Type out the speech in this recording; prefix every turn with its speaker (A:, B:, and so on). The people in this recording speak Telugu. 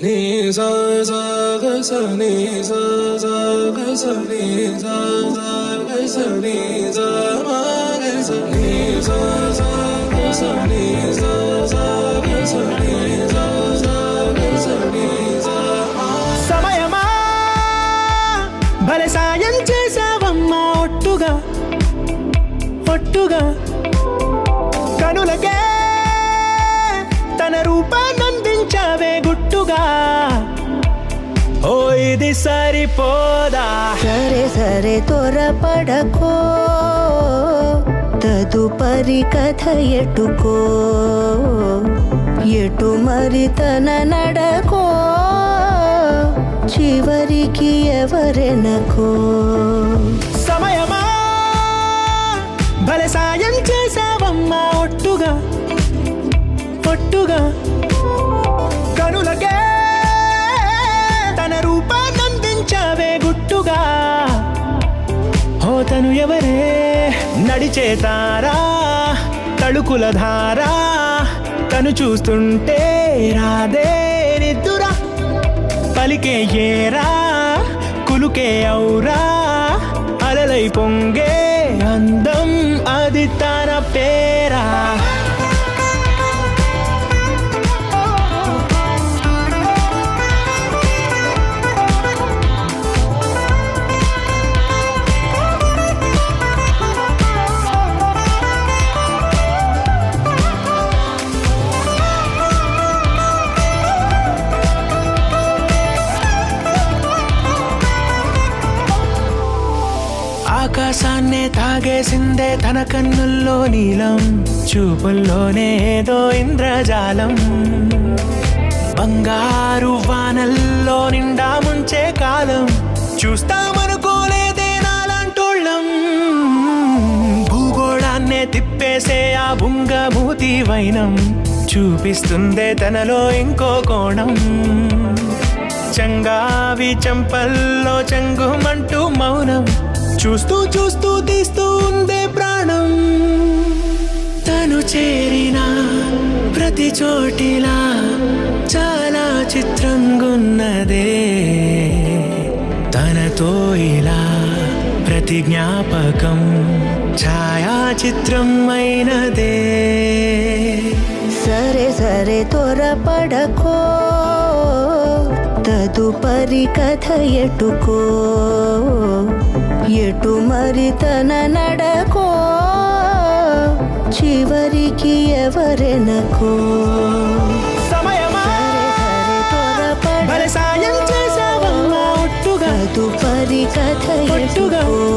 A: నీ సా సా గ స నీ సా సా గ స నీ సా సా గ స నీ సా మా గ స నీ సా సా గ స నీ సా సా గ స నీ సా సా గ స నీ సా మా.
B: సమయమా భలే సాయం చేసావమ్మా ఒట్టుగా ఒట్టుగా కనులకే తన రూపాన్నందించావే గుట్టుగా. ఓ ఇది సరిపోదా,
C: సరే సరే త్వరపడకో, తదుపరి కథ ఎటుకో, ఎటు మరి తన నడకో, చివరికి ఎవరెనకో.
B: సమయమా భలే సాయం చేసావమ్మా ఒట్టుగా ఒట్టుగా కనులకే తన రూపాన్నందించావే గుట్టుగా. ఓ తను ఎవరే నడిచే తారా తళుకుల ధారా, తను చూస్తుంటే రాదే నిద్దురా, పలికే ఏరా కులుకే ఔరా, అలలై పొంగే అందం అది తన పేరా. ఆకాశాన్నే తాగేసిందే తన కన్నుల్లో నీలం, చూపుల్లోనే ఏదో ఇంద్రజాలం, బంగారు వానల్లో నిండా ముంచే కాలం, చూస్తామనుకోలేదే నాలాంటోళ్ళం. భూగోళాన్నే తిప్పేసే ఆ బుంగమూతి వైనం, చూపిస్తుందే తనలో ఇంకో కోణం, చంగావి చంపల్లో చంగుమంటూ మౌనం, చూస్తూ చూస్తూ తీస్తూ ఉందే ప్రాణం. తను చేరిన ప్రతి చోటిలా చాలా చిత్రంగున్నదే, తనతో ఇలా ప్రతి జ్ఞాపకం ఛాయాచిత్రం అయినదే.
C: సరే సరే త్వరపడకో, తదుపరి కథ ఎటుకో, ఎటు మరి తన నడకో, చివరికి ఎవరెనకో.
B: సమయమా భలే సాయం చేసావమ్మా ఒట్టుగా
C: తదుపరి కథ
B: ఒట్టుగా
C: ఎటుకో,